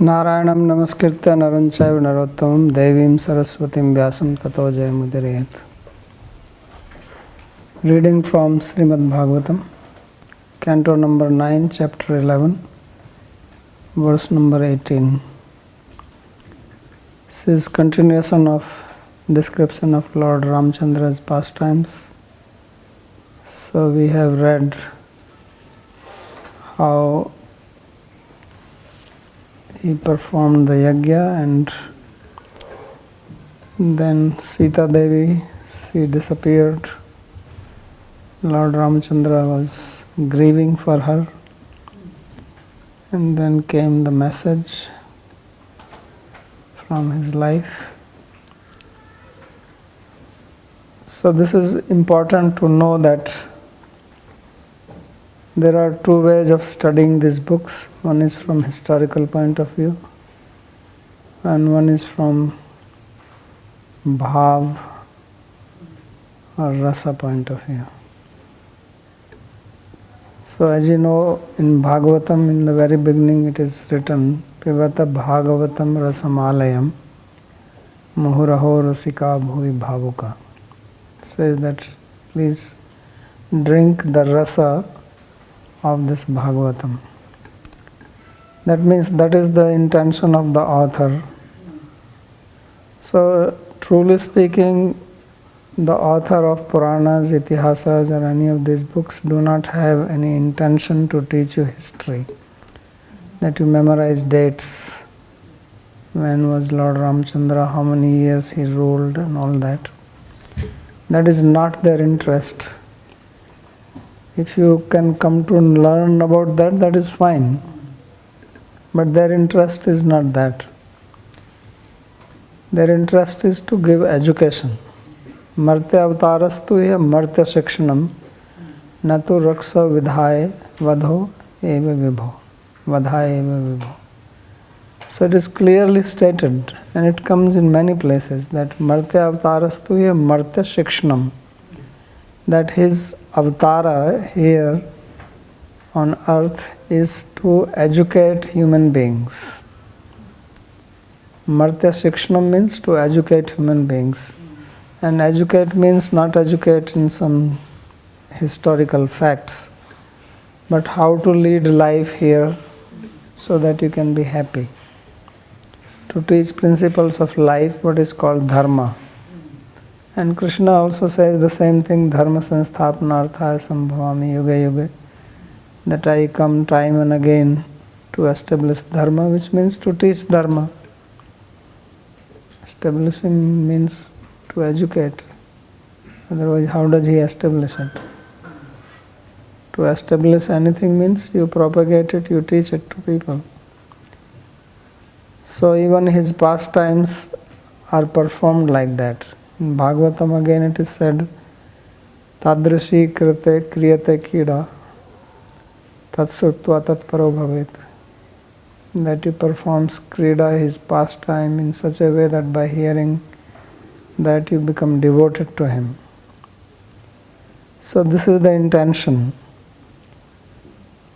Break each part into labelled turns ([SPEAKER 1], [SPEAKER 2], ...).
[SPEAKER 1] नारायणं नमस्कृत्य नरं चैव नरोत्तमं देवीं सरस्वतीं व्यासं ततो जयमुदीरयेत्. Reading from Srimad Bhagavatam, Canto number 9, Chapter 11, verse number 18. This is continuation of description of Lord Ramchandra's pastimes. So we have read how he performed the yajna, and then Sita Devi, she disappeared. Lord Ramchandra was grieving for her, and then came the message from his life. So this is important to know that there are two ways of studying these books. One is from historical point of view, and one is from bhav or rasa point of view. So as you know, in Bhagavatam, in the very beginning it is written, Pivata Bhagavatam Rasamalayam Muhuraho Rasika Bhuvi Bhavuka. It says that please drink the rasa of this Bhagavatam. That means that is the intention of the author. So truly speaking, the author of Puranas, Itihasas or any of these books do not have any intention to teach you history, that you memorize dates, when was Lord Ramchandra, how many years he ruled and all that. That is not their interest. If you can come to learn about that, that is fine. But their interest is not that. Their interest is to give education. Martya avtarastu ya martya shikshanam natu raksa vidhaye vadho eva vibho. Vadhaye eva vibho. So it is clearly stated, and it comes in many places, that Martya avtarastu ya martya shikshanam, that his avatara here on earth is to educate human beings. Martya Shikshanam means to educate human beings. And educate means not educate in some historical facts, but how to lead life here so that you can be happy. To teach principles of life, what is called dharma. And Krishna also says the same thing, dharma sansthapanarthaya sambhavami yuga yuga, that I come time and again to establish dharma, which means to teach dharma. Establishing means to educate. Otherwise, how does he establish it? To establish anything means you propagate it, you teach it to people. So even his pastimes are performed like that. In Bhagavatam again it is said, Tadrishi krite kriyate kida tatsutva tatparo bhavet. That he performs krida, his pastime, in such a way that by hearing that you become devoted to him. So this is the intention.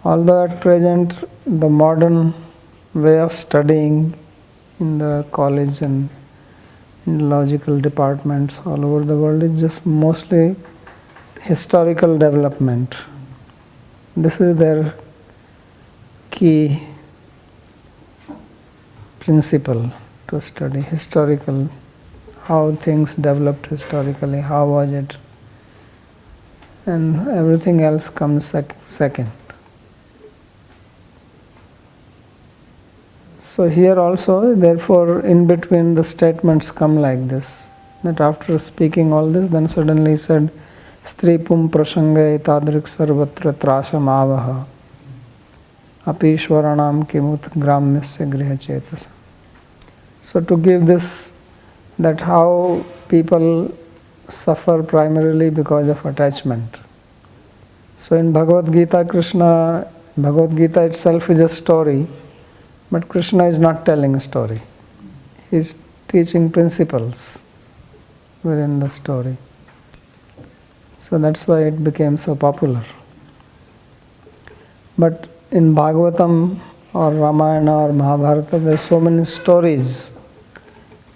[SPEAKER 1] Although at present the modern way of studying in the college and in logical departments all over the world is just mostly historical development. This is their key principle to study, historical, how things developed historically, how was it, and everything else comes second. So here also, therefore, in between the statements come like this, that after speaking all this, then suddenly he said, Stripum prasanga etadrik sarvatra trasham avaha apishwaranam kimut gramyasya griha chetasa. So to give this, that how people suffer primarily because of attachment. So in Bhagavad Gita, Bhagavad Gita itself is a story, but Krishna is not telling a story. He is teaching principles within the story. So that's why it became so popular. But in Bhagavatam, or Ramayana or Mahabharata, there are so many stories,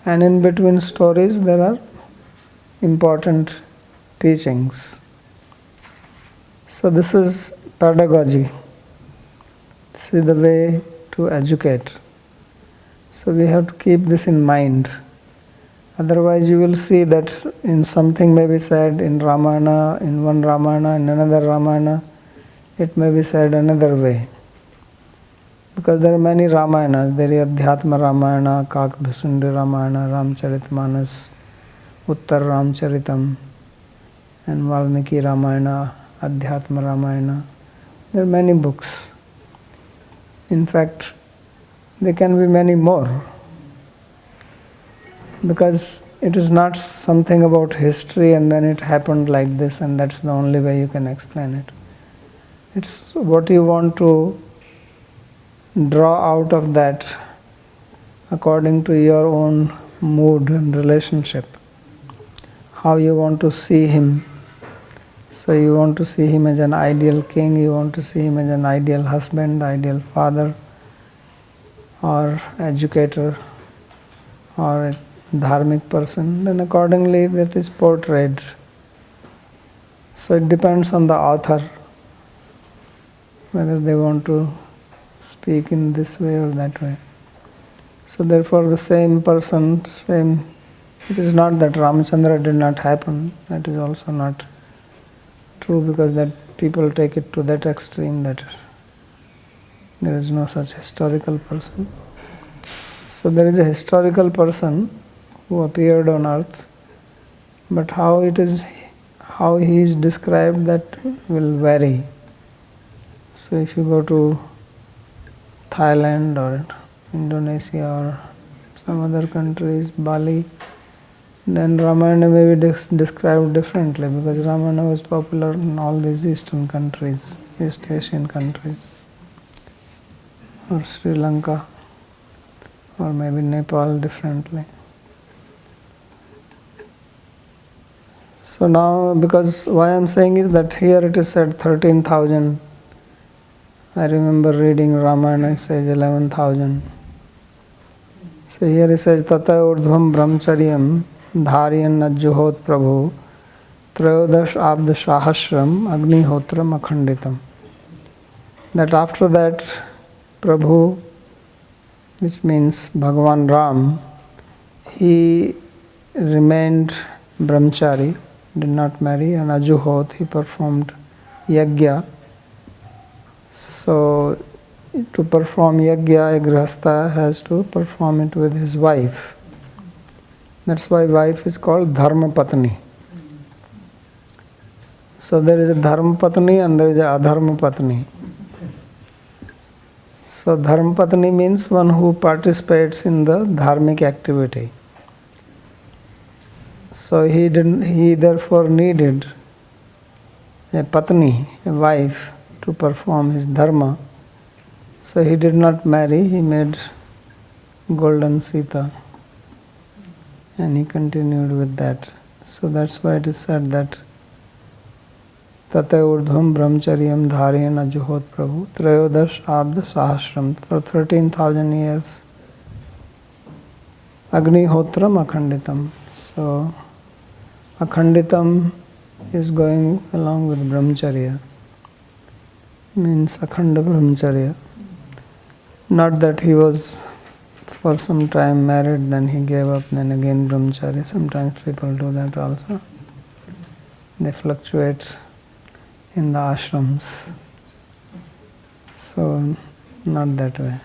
[SPEAKER 1] and in between stories there are important teachings. So this is pedagogy. This is the way to educate. So we have to keep this in mind. Otherwise you will see that in something may be said in Ramayana, in one Ramayana, in another Ramayana, it may be said another way. Because there are many Ramayanas. There is Adhyatma Ramayana, Kakabhasundi Ramayana, Ramcharitmanas, Uttar Ramcharitam, and Valmiki Ramayana, Adhyatma Ramayana. There are many books. In fact, there can be many more. Because it is not something about history and then it happened like this and that's the only way you can explain it. It's what you want to draw out of that according to your own mood and relationship. How you want to see him. So you want to see him as an ideal king, you want to see him as an ideal husband, ideal father, or educator, or a dharmic person, then accordingly that is portrayed. So it depends on the author whether they want to speak in this way or that way. So therefore the same person, it is not that Ramachandra did not happen, that is also not true, because that people take it to that extreme that there is no such historical person. So there is a historical person who appeared on earth, but how he is described, that will vary. So if you go to Thailand or Indonesia or some other countries, Bali, then Ramayana may be described differently, because Ramayana was popular in all these eastern countries, East Asian countries, or Sri Lanka, or maybe Nepal differently. So now, because why I am saying is that here it is said 13,000. I remember reading Ramayana, it says 11,000. So here it says Tata Urdhvam Brahmacharyam Dhāryan Ajjuhot Prabhu Trayodash Abda Sahasram Agnihotram Akhanditam. That after that Prabhu, which means Bhagavan Ram, he remained brahmachari, did not marry, and Ajuhot, he performed yajna. So to perform yajna, a grihastha has to perform it with his wife. That's why wife is called Dharma Patni. So there is a Dharma Patni and there is a Adharma Patni. So Dharma Patni means one who participates in the dharmic activity. So he therefore needed a Patni, a wife, to perform his dharma. So he did not marry, he made golden Sita and he continued with that. So that's why it is said that Tata Urdhvam Brahmacharyam Dhāryan Ajuhot Prabhu Trayodash Abda Sahasram. For 13,000 years Agnihotram Akhanditam. So Akhanditam is going along with Brahmacharya, means Akhanda Brahmacharya. Not that he was for some time married, then he gave up, then again Brahmacharya. Sometimes people do that also. They fluctuate in the ashrams. So not that way.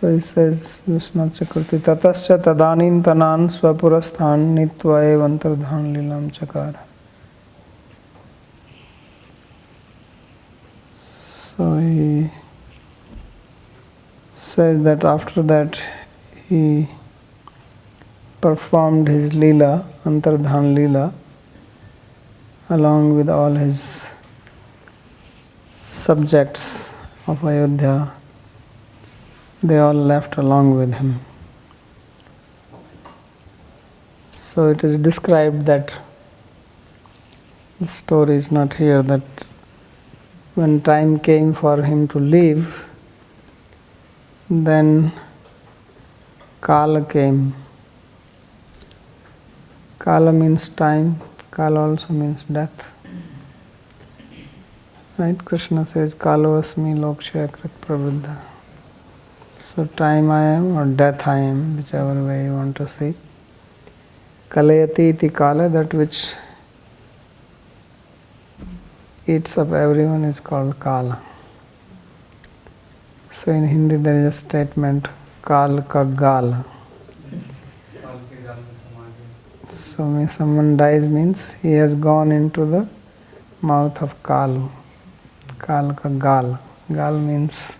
[SPEAKER 1] So he says, Vishnu Chakravarti, Tatascha Tadanin Tanan Swapurasthan Nitva Evantardhan Lilam Chakara. So he says that after that he performed his Leela, Antardhan Leela, along with all his subjects of Ayodhya. They all left along with him. So it is described that The story is not here that when time came for him to leave, then Kala came. Kala means time, Kala also means death. Right? Krishna says, Kalo asmi lokshaya krit prabuddha. So time I am or death I am, whichever way you want to see. Kalayati iti kala, that which eats up everyone is called Kala. So in Hindi there is a statement, Kal ka gal. So when someone dies means he has gone into the mouth of Kalu. Kal ka gal. Gal means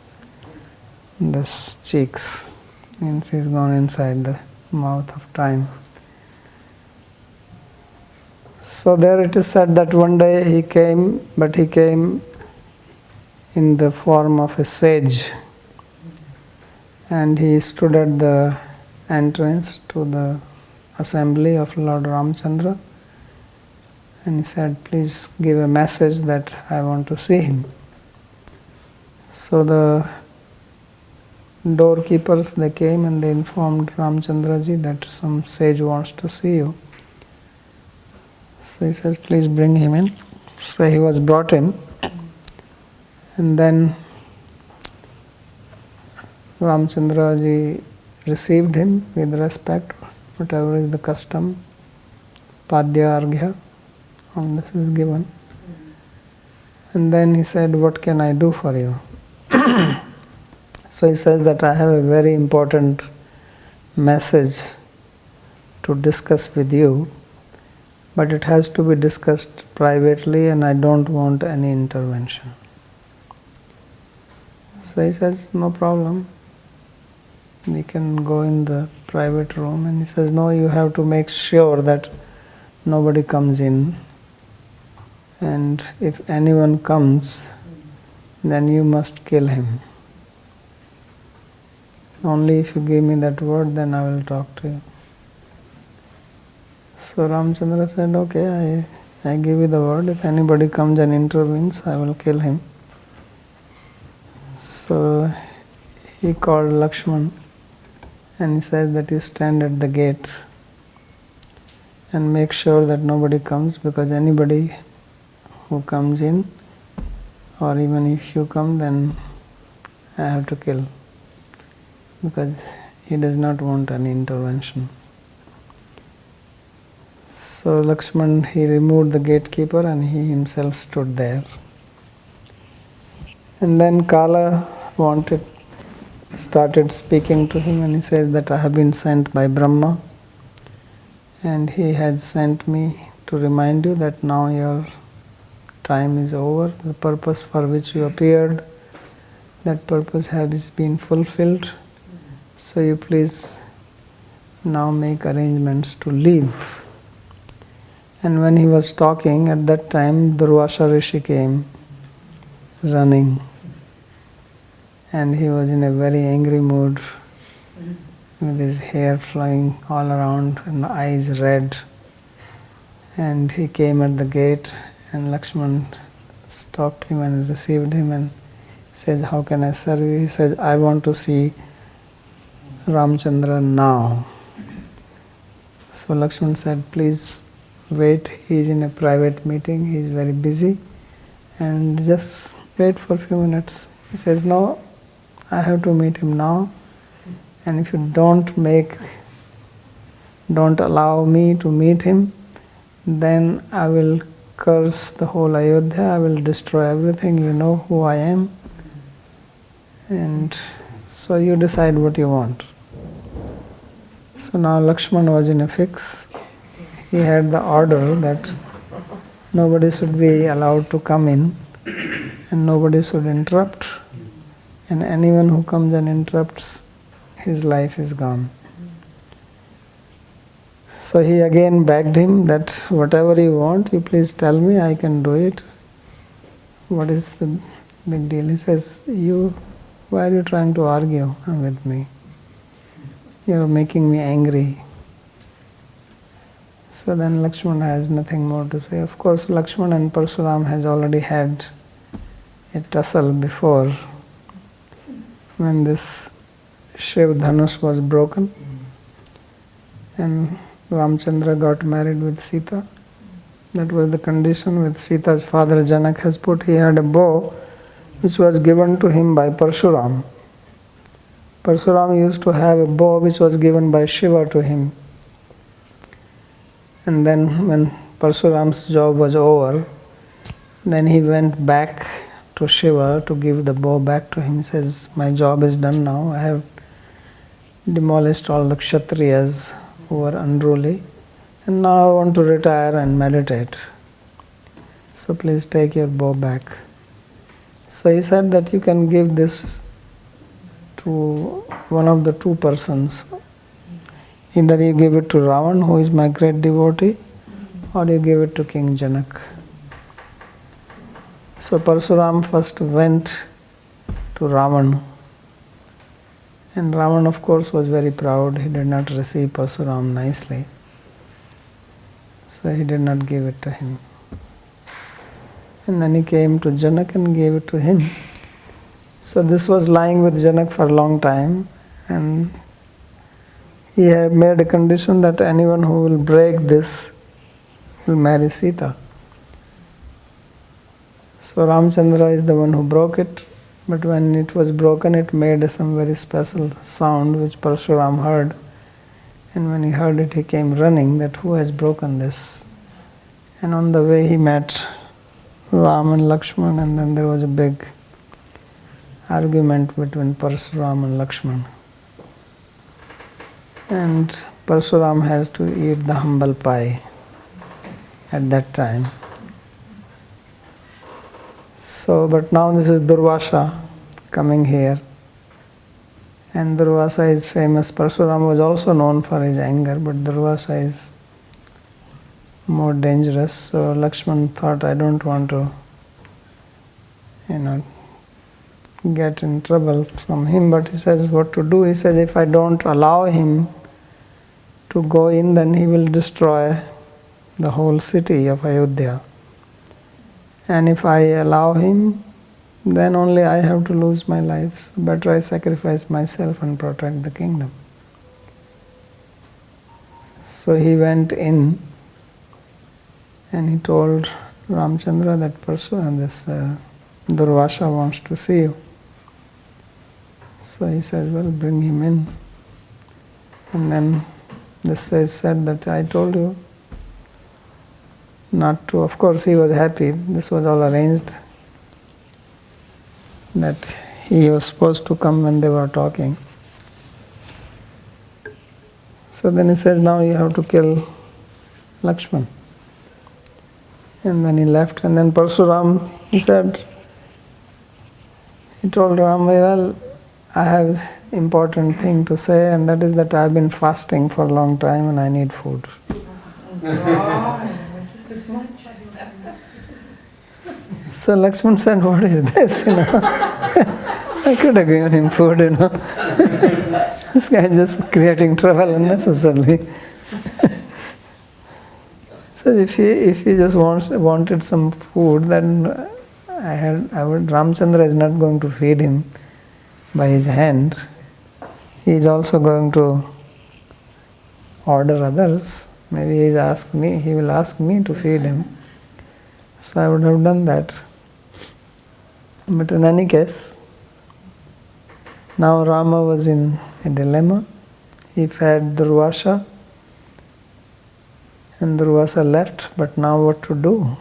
[SPEAKER 1] the cheeks. Means he's gone inside the mouth of time. So there it is said that one day he came, but he came in the form of a sage. And he stood at the entrance to the assembly of Lord Ramchandra. And he said, please give a message that I want to see him. So the doorkeepers, they came and they informed Ramchandra ji that some sage wants to see you. So he says, please bring him in. So he was brought in. And then Ramchandra ji received him with respect, whatever is the custom, Padya Arghya, and this is given. And then he said, what can I do for you? So he says that I have a very important message to discuss with you, but it has to be discussed privately and I don't want any intervention. So he says, no problem. We can go in the private room. And he says, no, you have to make sure that nobody comes in. And if anyone comes, then you must kill him. Only if you give me that word, then I will talk to you. So Ramchandra said, okay, I give you the word. If anybody comes and intervenes, I will kill him. So he called Lakshman and he says that you stand at the gate and make sure that nobody comes, because anybody who comes in, or even if you come, then I have to kill, because he does not want any intervention. So Lakshman, he removed the gatekeeper and he himself stood there. And then Kala started speaking to him, and he says that I have been sent by Brahma and he has sent me to remind you that now your time is over. The purpose for which you appeared, that purpose has been fulfilled. So you please now make arrangements to leave. And when he was talking, at that time Durvasa Rishi came running. And he was in a very angry mood, with his hair flying all around and eyes red. And he came at the gate, and Lakshman stopped him and received him and says, how can I serve you? He says, I want to see Ramchandra now. So Lakshman said, please wait, he is in a private meeting, he is very busy, and just wait for a few minutes. He says, no, I have to meet him now, and if you don't allow me to meet him, then I will curse the whole Ayodhya, I will destroy everything, you know who I am, and so you decide what you want. So now Lakshman was in a fix. He had the order that nobody should be allowed to come in and nobody should interrupt, and anyone who comes and interrupts, his life is gone. So he again begged him that whatever you want, you please tell me, I can do it. What is the big deal? He says, why are you trying to argue with me? You are making me angry. So then Lakshmana has nothing more to say. Of course, Lakshmana and Parsuram has already had a tussle before, when this Shiv Dhanush was broken and Ramchandra got married with Sita. That was the condition with Sita's father Janak has put. He had a bow which was given to him by Parshuram. Parshuram used to have a bow which was given by Shiva to him. And then when Parshuram's job was over, then he went back to Shiva to give the bow back to him. He says, my job is done now. I have demolished all the Kshatriyas who were unruly. And now I want to retire and meditate. So please take your bow back. So he said that you can give this to one of the two persons. Either you give it to Ravan, who is my great devotee, or you give it to King Janak. So Parsuram first went to Ravan. And Ravan, of course, was very proud. He did not receive Parsuram nicely. So he did not give it to him. And then he came to Janak and gave it to him. So this was lying with Janak for a long time, and he had made a condition that anyone who will break this will marry Sita. So Ramchandra is the one who broke it, but when it was broken, it made some very special sound which Parshuram heard. And when he heard it, he came running that who has broken this. And on the way he met Ram and Lakshman, and then there was a big argument between Parsuram and Lakshman. And Parsuram has to eat the humble pie at that time. So, but now this is Durvasa coming here. And Durvasa is famous. Parsuram was also known for his anger, but Durvasa is more dangerous. So Lakshman thought, I don't want to, get in trouble from him. But he says what to do. He says, if I don't allow him to go in, then he will destroy the whole city of Ayodhya. And if I allow him, then only I have to lose my life. So better I sacrifice myself and protect the kingdom. So he went in and he told Ramchandra that this Durvasa wants to see you. So he said, well, bring him in. And then this is said that I told you not to. Of course he was happy. This was all arranged, that he was supposed to come when they were talking. So then he said, now you have to kill Lakshman. And then he left. And then Parsuram, he told Ram, well, I have important thing to say, and that is that I have been fasting for a long time and I need food. So Lakshman said, what is this? I could have given him food, This guy is just creating trouble unnecessarily. So if he just wanted some food, then Ramchandra is not going to feed him by his hand. He is also going to order others. Maybe he will ask me to feed him. So I would have done that. But in any case, now Rama was in a dilemma. He fed Durvasa, and Durvasa left, but now what to do?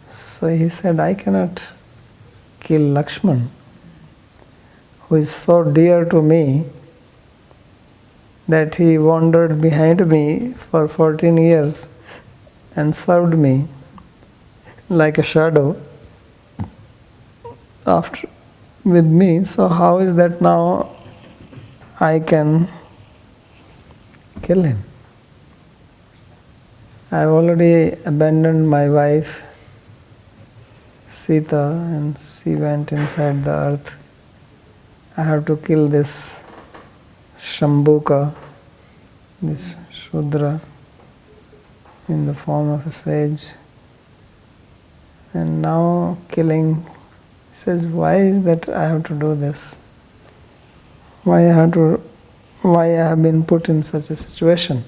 [SPEAKER 1] So he said, I cannot kill Lakshman, who is so dear to me that he wandered behind me for 14 years and served me like a shadow with me. So how is that now I can kill him? I have already abandoned my wife Sita, and she went inside the earth. I have to kill this Shambhuka this Shudra in the form of a sage, and now killing. He says, why is that I have to do this? Why I have been put in such a situation?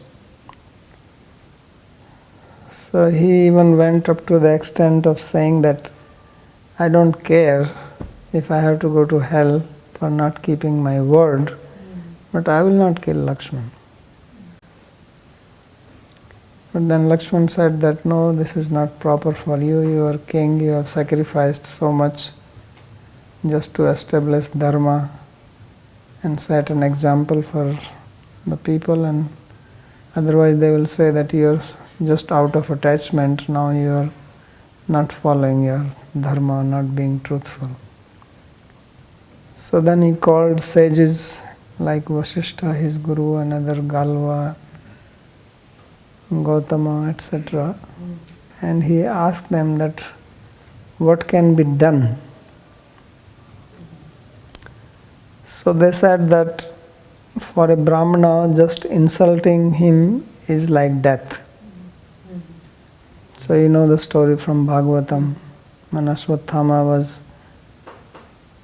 [SPEAKER 1] So he even went up to the extent of saying that I don't care if I have to go to hell for not keeping my word, but I will not kill Lakshman. But then Lakshman said that no, this is not proper for you. You are king, you have sacrificed so much just to establish dharma and set an example for the people, and otherwise they will say that you are just out of attachment, now you are not following your dharma, not being truthful. So then he called sages like Vasishtha, his guru, another Galva, Gautama, etc. And he asked them that what can be done. So they said that for a Brahmana, just insulting him is like death. So you know the story from Bhagavatam, when Ashwatthama was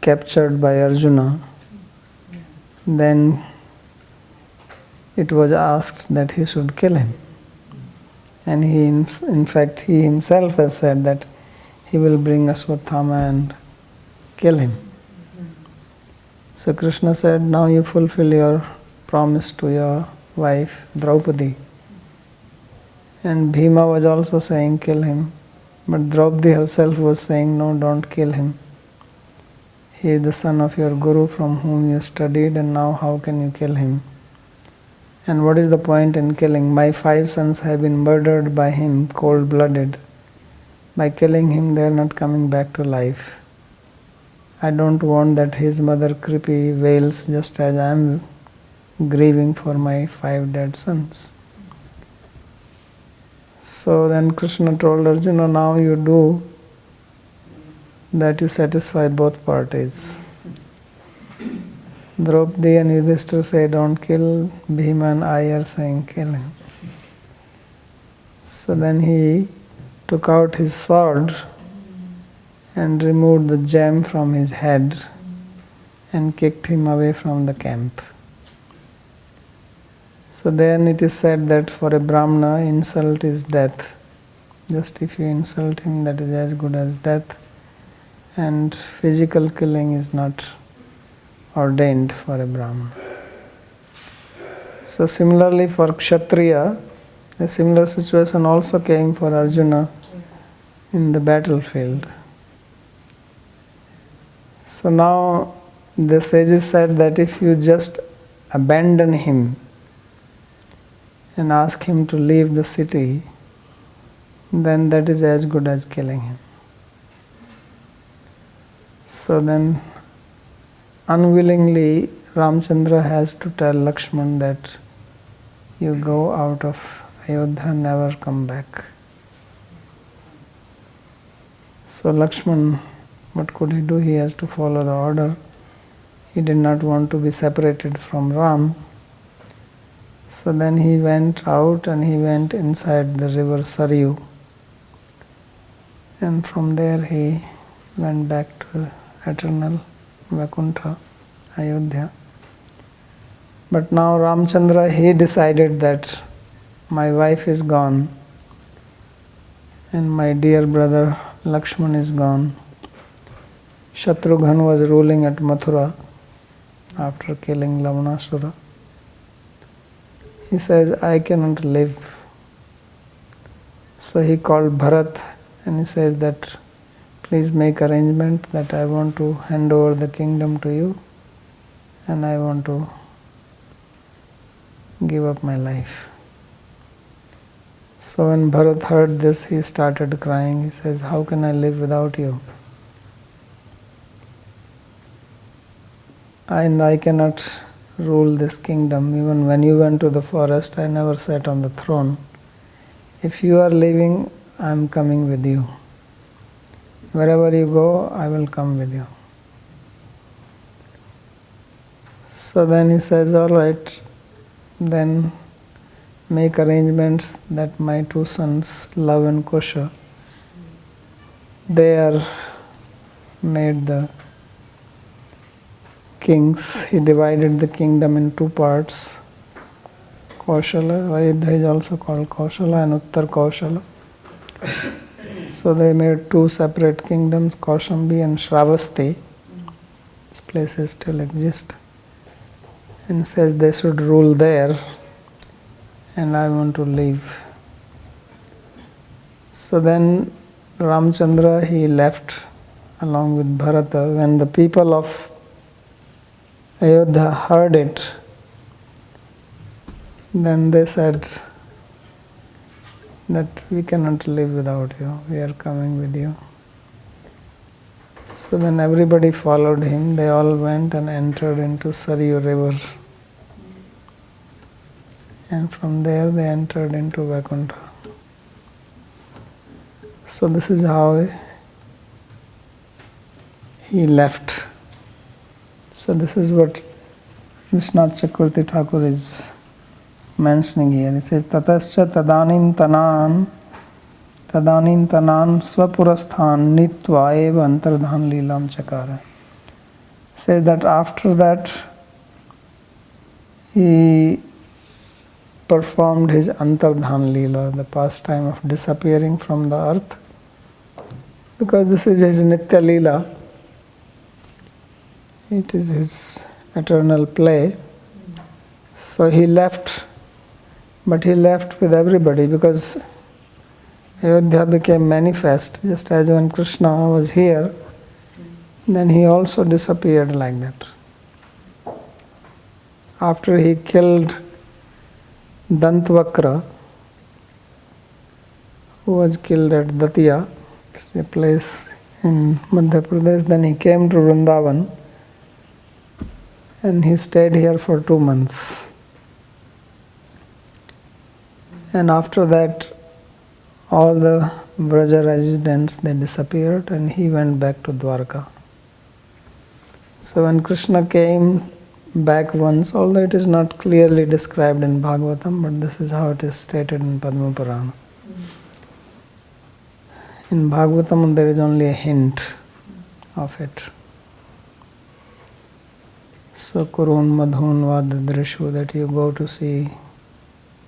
[SPEAKER 1] captured by Arjuna, then it was asked that he should kill him. And in fact, he himself has said that he will bring Ashwatthama and kill him. So Krishna said, now you fulfill your promise to your wife Draupadi. And Bhima was also saying, kill him. But Draupadi herself was saying, no, don't kill him. He is the son of your guru from whom you studied, and now how can you kill him? And what is the point in killing? My 5 sons have been murdered by him, cold-blooded. By killing him, they are not coming back to life. I don't want that his mother Kripi wails just as I am grieving for my 5 dead sons. So then Krishna told Arjuna, now you do that, you satisfy both parties. Draupadi and Yudhishthira say don't kill, Bhima and I are saying kill him. So then he took out his sword and removed the gem from his head and kicked him away from the camp. So then it is said that for a Brahmana, insult is death. Just if you insult him, that is as good as death. And physical killing is not ordained for a Brahmana. So similarly for Kshatriya, a similar situation also came for Arjuna in the battlefield. So now the sages said that if you just abandon him and ask him to leave the city, then that is as good as killing him. So then unwillingly Ramchandra has to tell Lakshman that you go out of Ayodhya, never come back. So Lakshman, what could he do? He has to follow the order. He did not want to be separated from Ram. So then he went out and he went inside the river Saryu. And from there he went back to eternal Vaikuntha, Ayodhya. But now Ramchandra, he decided that my wife is gone and my dear brother Lakshman is gone. Shatrughan was ruling at Mathura after killing Lavanasura. He says, I cannot live. So he called Bharat and he says that please make arrangement that I want to hand over the kingdom to you and I want to give up my life. So when Bharat heard this, he started crying. He says, how can I live without you? And I cannot rule this kingdom. Even when you went to the forest, I never sat on the throne. If you are leaving, I am coming with you. Wherever you go, I will come with you. So then he says, all right, then make arrangements that my two sons, Love and Kosha, they are made the kings. He divided the kingdom in two parts. Kaushala, Ayodhya is also called Kaushala and Uttar Kaushala. So they made two separate kingdoms, Kaushambi and Shravasti. These places still exist. And says they should rule there, and I want to leave. So then Ramchandra, he left along with Bharata. When the people of Ayodhya heard it, then they said that we cannot live without you, we are coming with you. So then everybody followed him, they all went and entered into Saryu river. And from there they entered into Vaikuntha. So this is how he left. So this is what Vishwanath Chakravarti Thakur is mentioning here. It says, Tatascha tadanintanan swapurasthan nitva eva antardhan lilam chakara. Says that after that he performed his antardhan lila, the pastime of disappearing from the earth, because this is his nitya lila. It is his eternal play. So he left, but he left with everybody, because Ayodhya became manifest. Just as when Krishna was here, then he also disappeared like that. After he killed Dantvakra, who was killed at Datiya, a place in Madhya Pradesh, then he came to Vrindavan and he stayed here for 2 months. And after that, all the Vraja residents, they disappeared and he went back to Dwarka. So when Krishna came back once, although it is not clearly described in Bhagavatam, but this is how it is stated in Padma Purana. In Bhagavatam there is only a hint of it. So Kurun Madhun Vadadrishu, that you go to see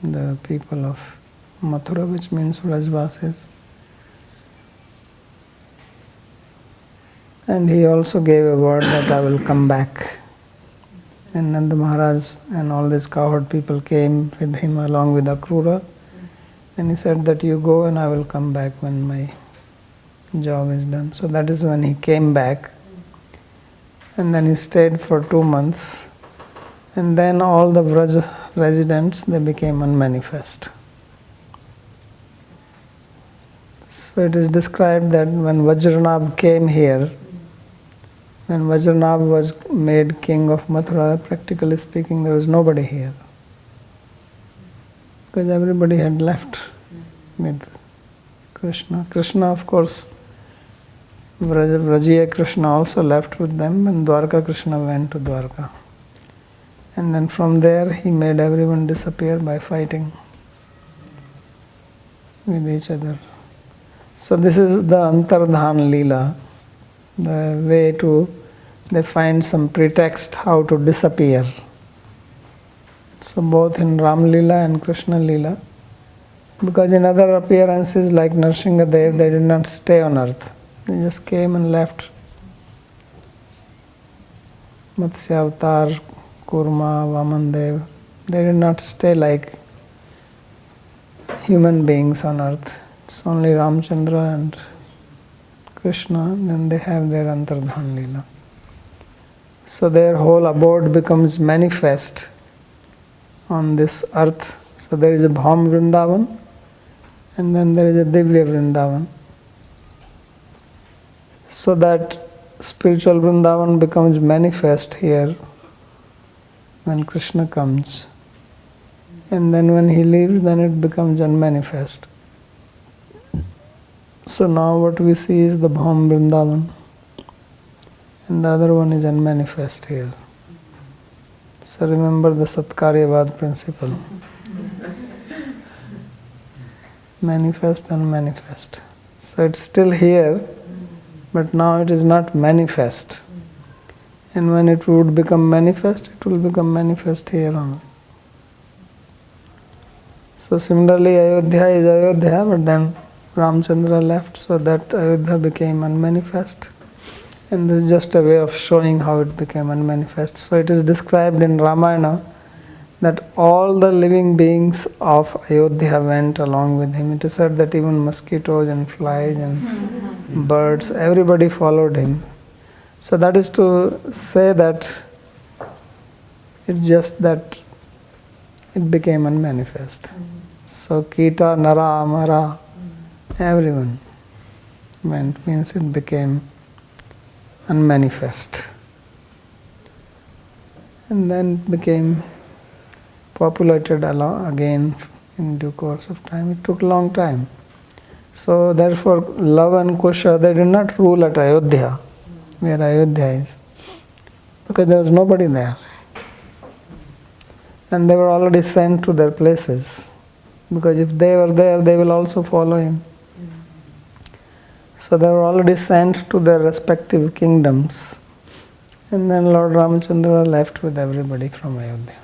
[SPEAKER 1] the people of Mathura, which means Vrajvasis. And he also gave a word that I will come back. And Nanda Maharaj and all these cowherd people came with him along with Akrura. And he said that you go and I will come back when my job is done. So that is when he came back. And then he stayed for 2 months. And then all the Vraj residents, they became unmanifest. So it is described that when Vajranabh came here, when Vajranabh was made king of Mathura, practically speaking, there was nobody here. Because everybody had left with Krishna. Krishna, of course, Vrajiya Krishna also left with them, and Dwarka Krishna went to Dwarka. And then from there, he made everyone disappear by fighting with each other. So this is the Antardhan Leela, the way to, they find some pretext how to disappear. So both in Ram Leela and Krishna Leela, because in other appearances like Narsinghadev, they did not stay on earth. They just came and left. Matsya Avatar, Kurma, Vamandev, they did not stay like human beings on earth. It's only Ramchandra and Krishna, then they have their Antardhan Leela. So their whole abode becomes manifest on this earth. So there is a Bhaum Vrindavan, and then there is a Divya Vrindavan. So that spiritual Vrindavan becomes manifest here when Krishna comes. And then when he leaves, then it becomes unmanifest. So now what we see is the Bhaum Vrindavan, and the other one is unmanifest here. So remember the Satkaryavad principle. Manifest and manifest. So it's still here, but now it is not manifest. And when it would become manifest, it will become manifest here only. So similarly, Ayodhya is Ayodhya, but then Ramchandra left, so that Ayodhya became unmanifest. And this is just a way of showing how it became unmanifest. So it is described in Ramayana that all the living beings of Ayodhya went along with him. It is said that even mosquitoes and flies and birds, everybody followed him. So that is to say that it's just that it became unmanifest. So Kita, Nara, Amara, everyone went, means it became unmanifest. And then it became populated again in due course of time. It took a long time. So therefore Lava and Kusha, they did not rule at Ayodhya, where Ayodhya is, because there was nobody there. And they were already sent to their places, because if they were there, they will also follow him. So they were already sent to their respective kingdoms. And then Lord Ramchandra left with everybody from Ayodhya.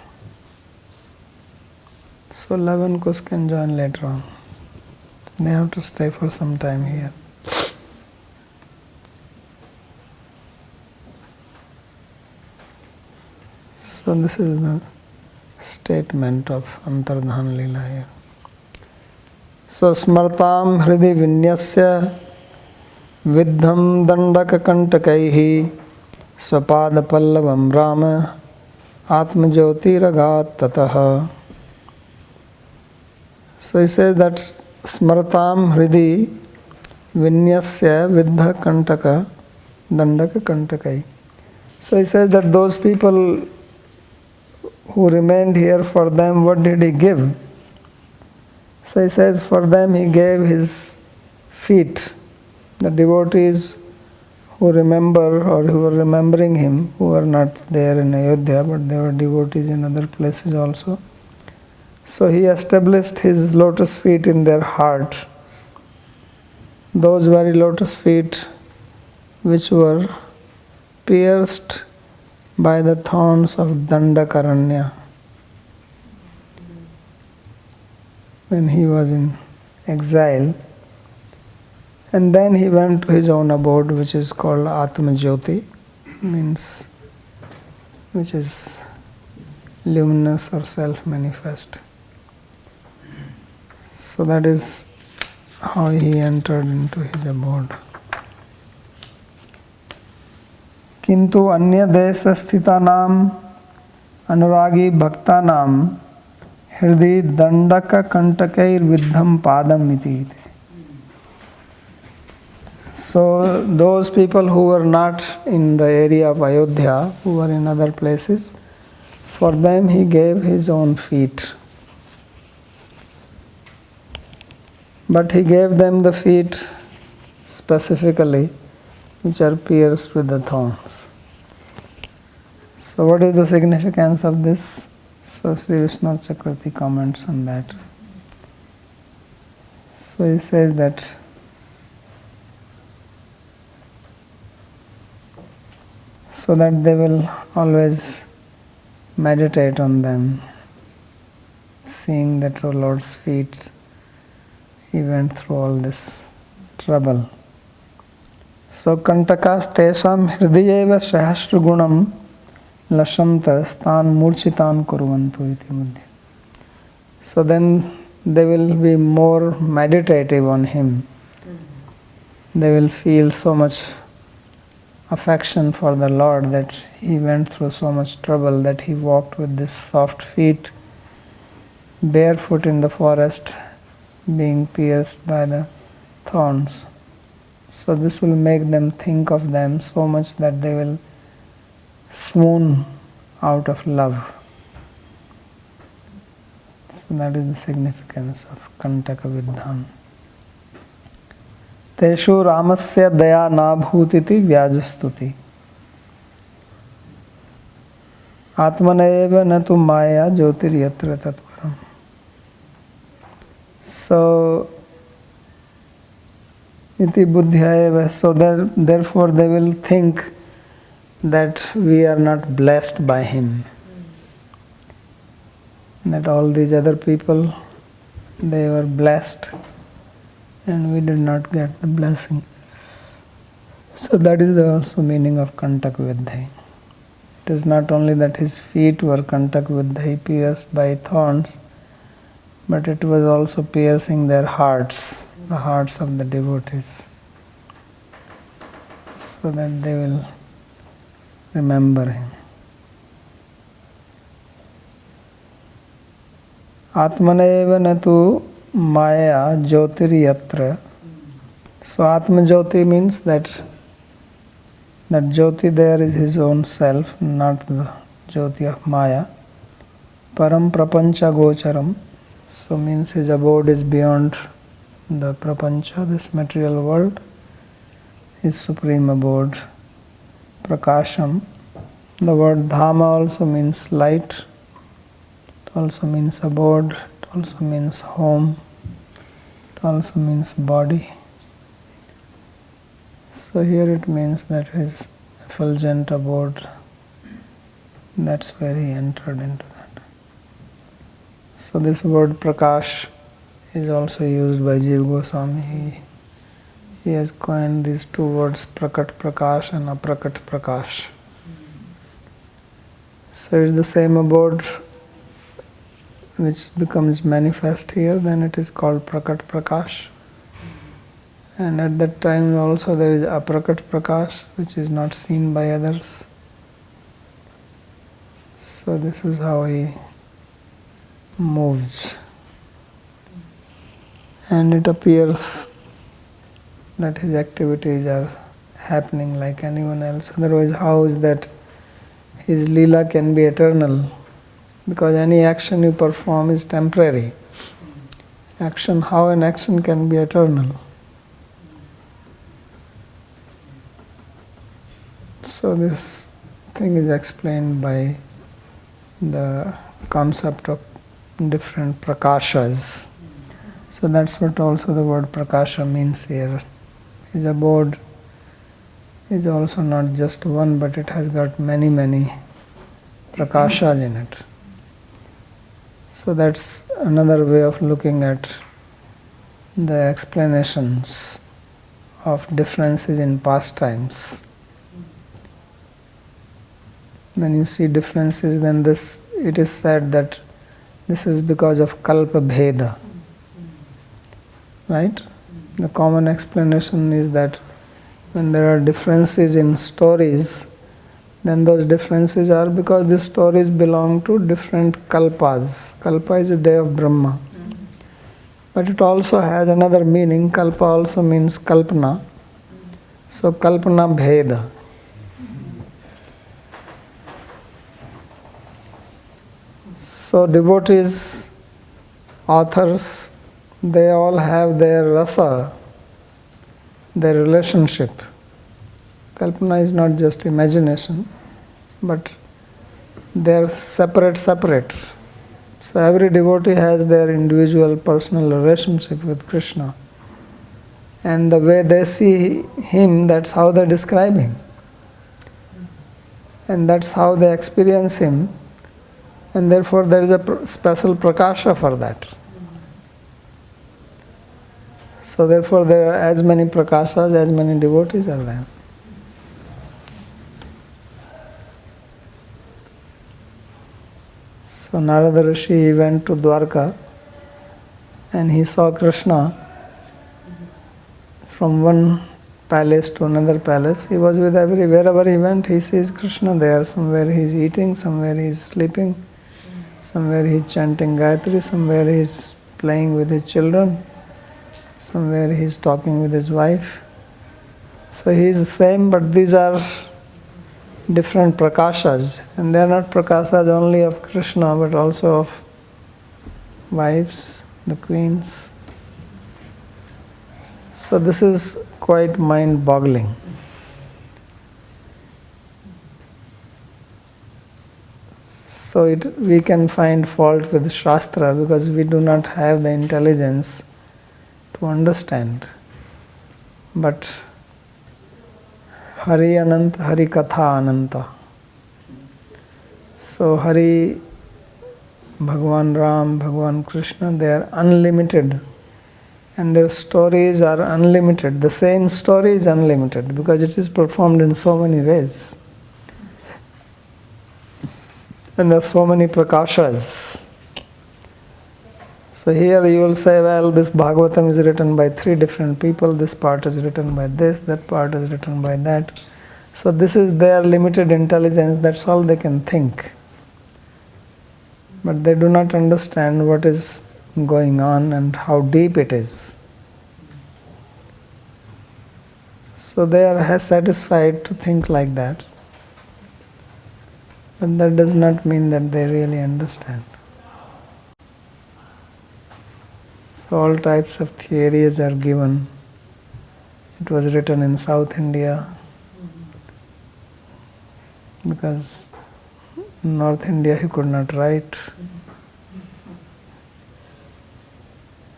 [SPEAKER 1] So Lava and Kush can join later on. They have to stay for some time here. So this is the statement of Antardhan Leela here. So Smartam Hridi Vinyasya Vidham Dandaka Kantakaihi Swapada Pallavam Rama Atmajyoti Ragat Tataha. So he says that Smartam Hridi Vinyasya Vidha Kantaka Dandaka Kantakai. So he says that those people who remained here, for them what did he give? So he says for them he gave his feet. The devotees who remember or who were remembering him, who were not there in Ayodhya, but they were devotees in other places also. So he established his lotus feet in their heart. Those very lotus feet which were pierced by the thorns of Dandakaranya when he was in exile. And then he went to his own abode, which is called Atmajyoti, means which is luminous or self-manifest. So that is how he entered into his abode. किंतु अन्य देश स्थितानाम अनुरागी भक्तानाम हृदय दंडक कंटकैर विद्धम पादम इति. So those people who were not in the area of Ayodhya, who were in other places, for them he gave his own feet. But he gave them the feet specifically which are pierced with the thorns. So what is the significance of this? So Sri Vishnu Chakravarti comments on that. So he says that so that they will always meditate on them, seeing that our Lord's feet, he went through all this trouble. So kantakas tesam hridayeva sahasra gunam lashanta stan murchitan kurvantu iti buddhi. So then they will be more meditative on him. They will feel so much affection for the Lord that he went through so much trouble, that he walked with these soft feet, barefoot in the forest, being pierced by the thorns. So this will make them think of them so much that they will swoon out of love. So that is the significance of Kantaka Viddhan. Teshu Ramasya Daya Nabhutiti Vyajastuti Atmaneva Natu Maya Jyotir Yatra Tatparam. So, iti buddhyaya, so therefore they will think that we are not blessed by him. That all these other people, they were blessed and we did not get the blessing. So that is the also meaning of Kantak Vidhai. It is not only that his feet were Kantak Vidhai, pierced by thorns, but it was also piercing their hearts, the hearts of the devotees, so that they will remember him. Atmaneva natu maya jyotiryatra. So Atma Jyoti means that Jyoti there is his own self, not the Jyoti of Maya. Param prapancha gocharam. So means his abode is beyond the prapancha, this material world. His supreme abode. Prakasham. The word dhama also means light. It also means abode. It also means home. It also means body. So here it means that his effulgent abode, that's where he entered into that. So this word Prakash is also used by Jiva Goswami. He has coined these two words, Prakat Prakash and Aprakat Prakash. So it's the same abode which becomes manifest here, then it is called Prakat Prakash. And at that time also there is Aprakat Prakash, which is not seen by others. So this is how he moves. And it appears that his activities are happening like anyone else. Otherwise, how is that his Leela can be eternal? Because any action you perform is temporary. How an action can be eternal? So this thing is explained by the concept of different prakashas. So that's what also the word prakasha means here. His abode is also not just one, but it has got many, many prakashas in it. So that's another way of looking at the explanations of differences in pastimes. When you see differences, then it is said that this is because of kalpa bheda. Right? The common explanation is that when there are differences in stories, then those differences are because these stories belong to different kalpas. Kalpa is a day of Brahma. But it also has another meaning. Kalpa also means kalpana. So kalpana bheda. So devotees, authors, they all have their rasa, their relationship. Kalpana is not just imagination, but they are separate. So every devotee has their individual personal relationship with Krishna. And the way they see him, that's how they describe him. And that's how they experience him. And therefore there is a special prakasha for that. So therefore there are as many prakashas, as many devotees are there. So Narada Rishi went to Dwarka and he saw Krishna from one palace to another palace. He was with wherever he went, he sees Krishna there. Somewhere he is eating, somewhere he is sleeping, somewhere he is chanting Gayatri, somewhere he is playing with his children, somewhere he is talking with his wife. So he is the same, but these are different prakashas, and they are not prakashas only of Krishna, but also of wives, the queens. So this is quite mind-boggling. So we can find fault with Shastra because we do not have the intelligence to understand. But Hari Ananta, Hari Katha Ananta. So Hari, Bhagwan Ram, Bhagwan Krishna, they are unlimited. And their stories are unlimited. The same story is unlimited because it is performed in so many ways. And there are so many prakashas. So here you will say, well, this Bhagavatam is written by 3 different people, this part is written by this, that part is written by that. So this is their limited intelligence, that's all they can think. But they do not understand what is going on and how deep it is. So they are satisfied to think like that. But that does not mean that they really understand. So all types of theories are given. It was written in South India because in North India he could not write.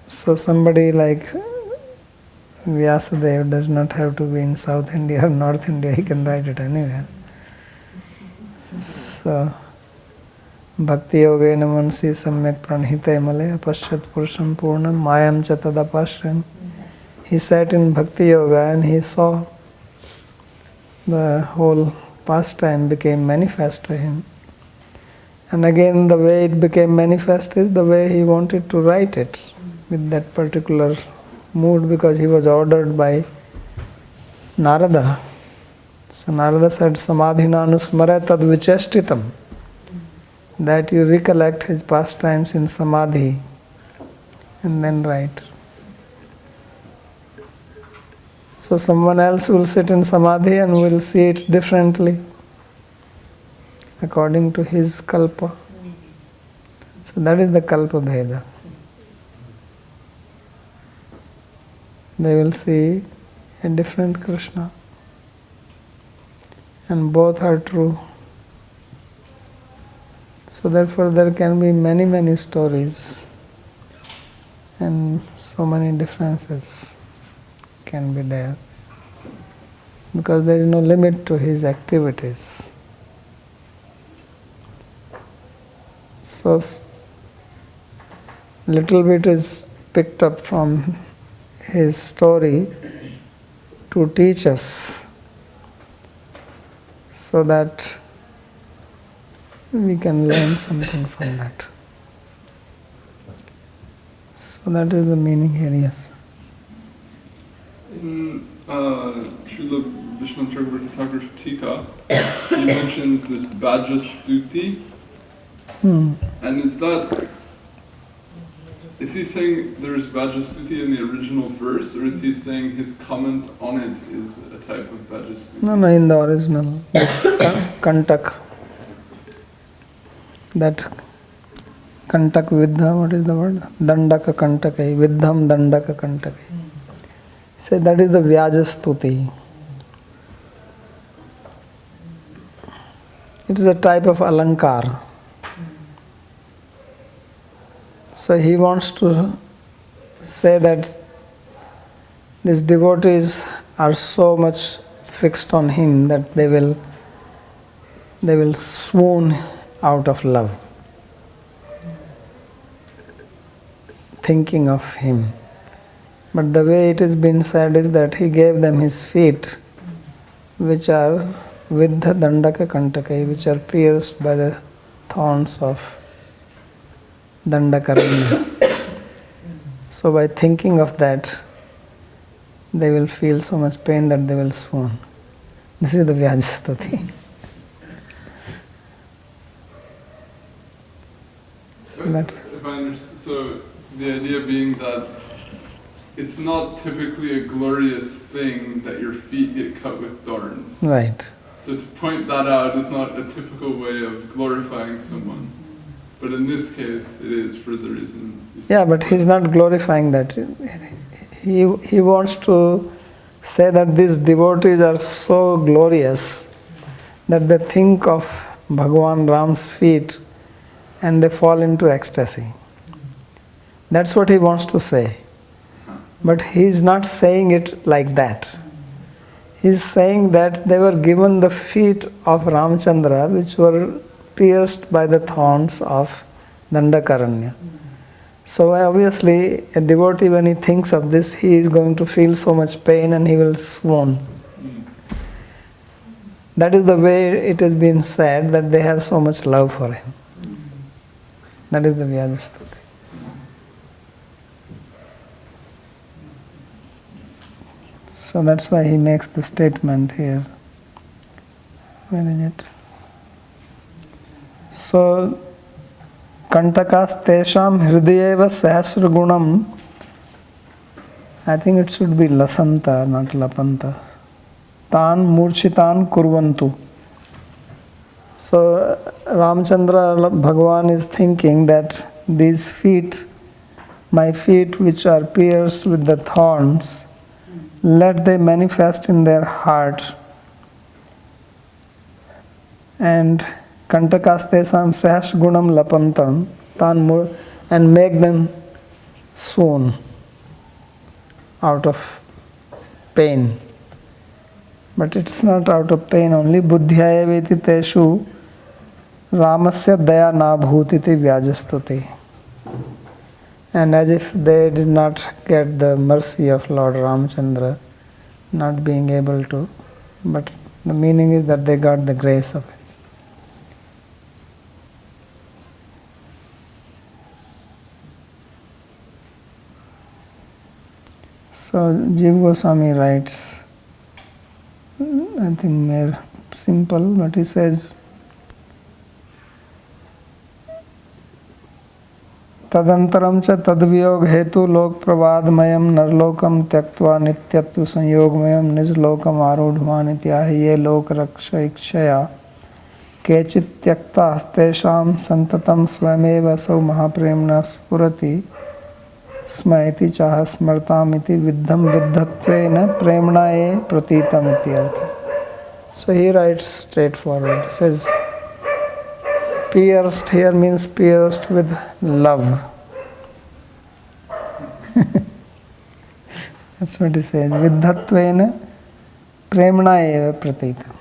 [SPEAKER 1] So somebody like Vyasadeva does not have to be in South India or North India, he can write it anywhere. So Bhakti Yogena Mansi Samyak Pranhite Male Paschat Purusham Purnam Mayam Chatadapashram. He sat in Bhakti Yoga and he saw the whole pastime became manifest to him. And again the way it became manifest is the way he wanted to write it with that particular mood because he was ordered by Narada. So Narada said, Samadhina anusmara tad vicheshtitam, that you recollect his pastimes in Samadhi and then write. So someone else will sit in Samadhi and will see it differently according to his kalpa. So that is the kalpa bheda. They will see a different Krishna. And both are true. So therefore there can be many, many stories and so many differences can be there. Because there is no limit to his activities. So little bit is picked up from his story to teach us so that we can learn something from that. So that is the meaning here, yes.
[SPEAKER 2] In Srila Vishnu Thakur's Tika, he mentions this Bhajastuti. And is he saying there's Bhajastuti in the original verse, or is he saying his comment on it is a type of Bhajastuti?
[SPEAKER 1] No, in the original. Kantak. That Kantak Vidha, what is the word? Dandaka Kantakai, Vidham Dandaka Kantakai. So that is the Vyajastuti. It is a type of Alankar. So he wants to say that these devotees are so much fixed on him that they will swoon out of love, thinking of him. But the way it has been said is that he gave them his feet, which are Vidha Dandaka Kantakai, which are pierced by the thorns of Dandakaranya. So by thinking of that, they will feel so much pain that they will swoon. This is the Vyajastuti.
[SPEAKER 2] So the idea being that it's not typically a glorious thing that your feet get cut with thorns.
[SPEAKER 1] Right.
[SPEAKER 2] So to point that out is not a typical way of glorifying someone. But in this case, it is for the reason.
[SPEAKER 1] Yeah, but he's not glorifying that. He wants to say that these devotees are so glorious that they think of Bhagwan Ram's feet and they fall into ecstasy. That's what he wants to say. But he is not saying it like that. He is saying that they were given the feet of Ramchandra, which were pierced by the thorns of Dandakaranya. So obviously, a devotee, when he thinks of this, he is going to feel so much pain and he will swoon. That is the way it has been said that they have so much love for him. That is the Vyasastuti. So that's why he makes the statement here. Where is it? So, Kantakas tesham hridayeva sahasra gunam. I think it should be lasanta, not lapanta. Tan murchitan kurvantu. So, Ramchandra Bhagavan is thinking that these feet, my feet which are pierced with the thorns, let they manifest in their heart. And Kantakastesam Sahash Gunam Lapantam Tan and make them swoon out of pain. But it's not out of pain only. Buddhyayaveti teshu Ramasya daya nabhutiti vyajastuti. And as if they did not get the mercy of Lord Ramchandra, not being able to, but the meaning is that they got the grace of it. So Jiva Goswami writes, I think more simple, but he says, तदंतरम च तद्वियोग हेतु लोक प्रवादमयम नरलोकम त्यक्त्वा नित्यत्व संयोगमयम निजलोकम आरूढ़वान इत्याह ये लोक रक्षइक्षया केचित् त्यक्ता तेषां संततम स्वयमेव असौ महाप्रेम्णा स्फुरति स्म इति चाह स्मरताम इति विद्धम विद्धत्वेन प्रेम्णा ये प्रतीतम इति अर्थ. So he writes straightforward. He says, pierced here means pierced with love. That's what he says. Viddhatvena premna eva pratita.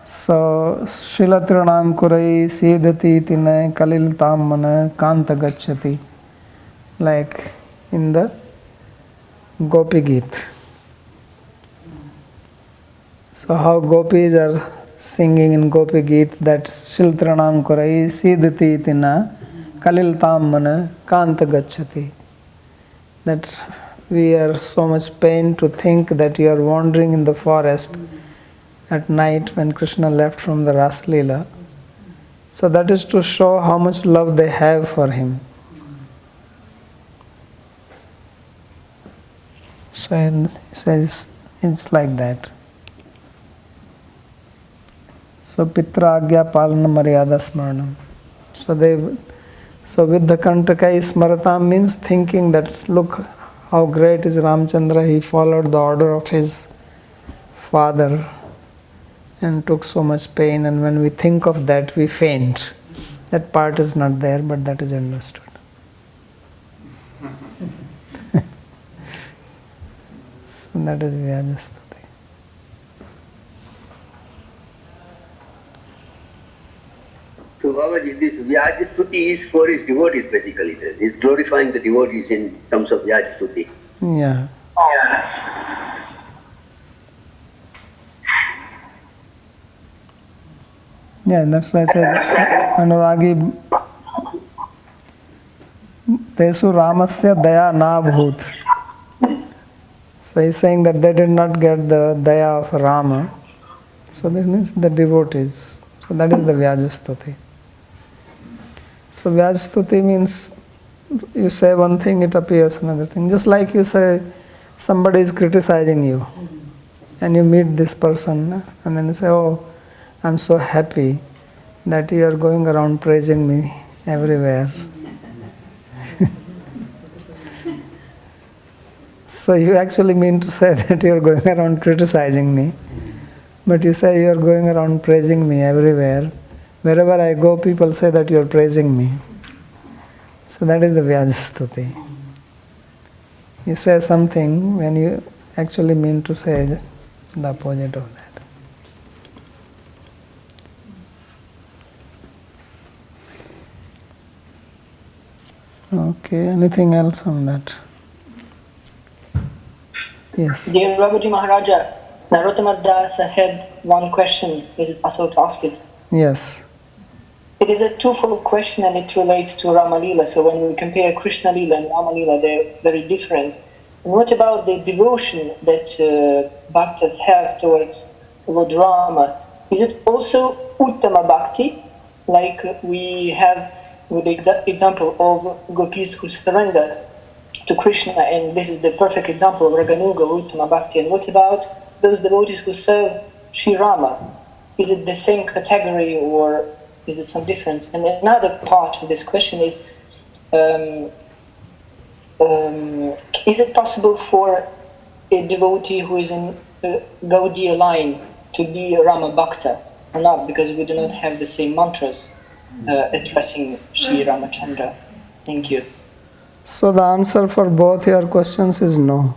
[SPEAKER 1] So, Shilatranam kurai siddhati tina kalil tammana kanta gacchati. Like in the Gopi Geet. So how gopis are singing in Gopi Geet that Shiltranam kurai siddhati tina kalil tammana kanta gacchati. That we are so much pain to think that you are wandering in the forest at night when Krishna left from the Ras Leela. So that is to show how much love they have for him. So he says it's like that. So Pitra Agya Palana Maryada Smaranam. So with the Kantakai Smaratam means thinking that look how great is Ramchandra, he followed the order of his father and took so much pain, and when we think of that we faint. That part is not there, but that is understood. So that is Vyajastuti.
[SPEAKER 3] So Babaji, this Vyajastuti is for his devotees basically. He's glorifying the devotees in terms of Vyajastuti.
[SPEAKER 1] Yeah. Yeah, that's why I said Anuragi Tesu Ramasya Daya Na Bhut. So he's saying that they did not get the Daya of Rama. So that means the devotees. So that is the Vyajastuti. So Vyajastuti means you say one thing, it appears another thing. Just like you say somebody is criticizing you and you meet this person and then you say, oh, I'm so happy that you are going around praising me everywhere. So you actually mean to say that you are going around criticizing me. But you say you are going around praising me everywhere. Wherever I go, people say that you are praising me. So that is the Vyajastuti. You say something when you actually mean to say the opposite of that. Okay, anything else on that? Yes.
[SPEAKER 4] Dear Babaji Maharaja, Narottama Das had one question. Is it possible to ask it?
[SPEAKER 1] Yes.
[SPEAKER 4] It is a twofold question and it relates to Rama Lila. So when we compare Krishna Lila and Rama Lila, they're very different. And what about the devotion that bhaktas have towards Lord Rama? Is it also Uttama Bhakti, like we have with the example of gopis who surrender to Krishna, and this is the perfect example of Raganuga, Uttama Bhakti. And what about those devotees who serve Sri Rama? Is it the same category or is it some difference? And another part of this question is it possible for a devotee who is in Gaudiya line to be a Rama Bhakta or not? Because we do not have the same mantras addressing Sri Ramachandra. Thank you.
[SPEAKER 1] So the answer for both your questions is no.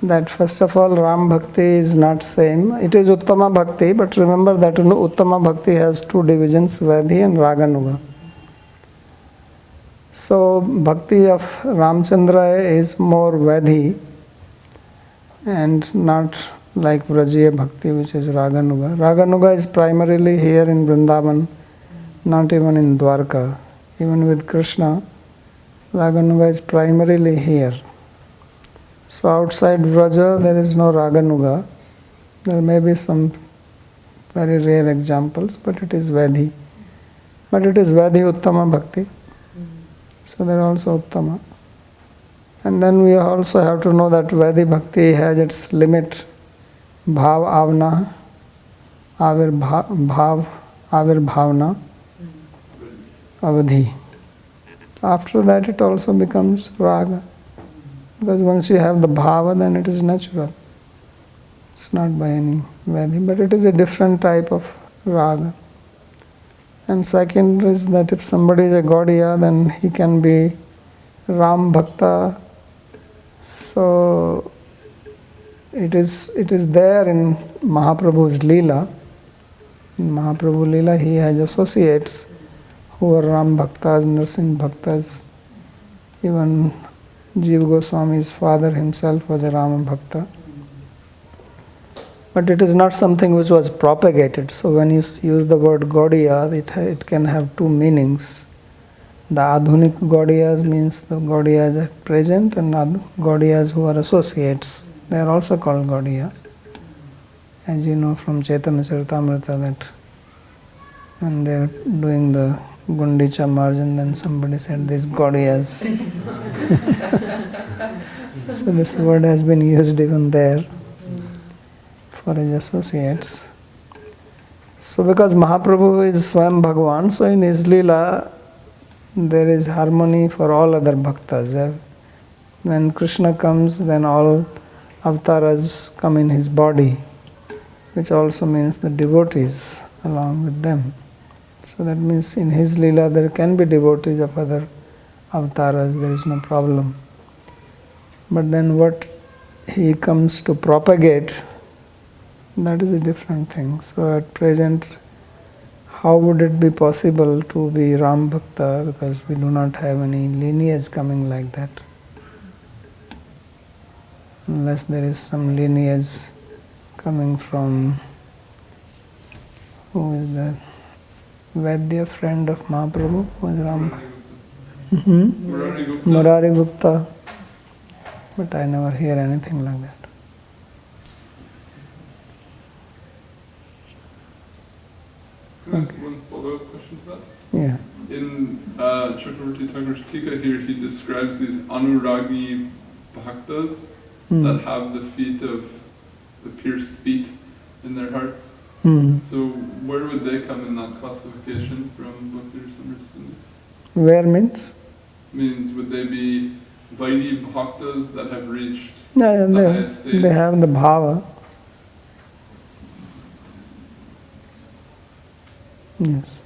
[SPEAKER 1] That first of all, Ram Bhakti is not same. It is Uttama Bhakti, but remember that Uttama Bhakti has two divisions, Vaidhi and Raganuga. So Bhakti of Ramchandra is more Vaidhi and not like Vrajiya Bhakti, which is Raganuga. Raganuga is primarily here in Vrindavan, not even in Dwarka. Even with Krishna, Raganuga is primarily here. So outside Vraja, there is no Raganuga. There may be some very rare examples, but it is Vaidhi. But it is Vaidhi Uttama Bhakti. So they are also Uttama. And then we also have to know that Vaidhi Bhakti has its limit. Bhav Avna, Bhav Avirbhavna, Avadhi. After that it also becomes Raga. Because once you have the Bhava, then it is natural. It's not by any Vaidhi, but it is a different type of Raga. And second is that if somebody is a Gaudiya, then he can be Ram Bhakta. So it is there in Mahaprabhu's Leela. In Mahaprabhu Leela, he has associates who are Ram Bhaktas, Narsingh Bhaktas. Even Jiva Goswami's father himself was a Rama Bhakta. But it is not something which was propagated. So when you use the word Gaudiya, it can have two meanings. The Adhunik Gaudiyas means the Gaudiyas at present, and Gaudiyas who are associates. They are also called Gaudiya. As you know from Chaitanya Charitamrita that when they are doing the Gundicha margin, then somebody said these Gaudiyas. So this word has been used even there for his associates. So because Mahaprabhu is Swayam Bhagavan, so in his Leela there is harmony for all other bhaktas. When Krishna comes, then all avatars come in his body, which also means the devotees along with them. So that means in his Leela there can be devotees of other avatars, there is no problem. But then what he comes to propagate, that is a different thing. So at present, how would it be possible to be Ram Bhakta, because we do not have any lineage coming like that. Unless there is some lineage coming from, who is that? Vaidya, friend of Mahaprabhu, who is Ram Bhakta? Murari Gupta. But I never hear anything like that.
[SPEAKER 2] Okay. One follow-up question to that?
[SPEAKER 1] Yeah.
[SPEAKER 2] In Chakravarti Thakur's Tika here, he describes these Anuragi Bhaktas that have the feet of the pierced feet in their hearts. So where would they come in that classification from Bhakti Rasamrita?
[SPEAKER 1] Where means?
[SPEAKER 2] Means would they be Vaidhi Bhaktas that have reached
[SPEAKER 1] No,
[SPEAKER 2] the highest stage?
[SPEAKER 1] they have the bhava. Yes.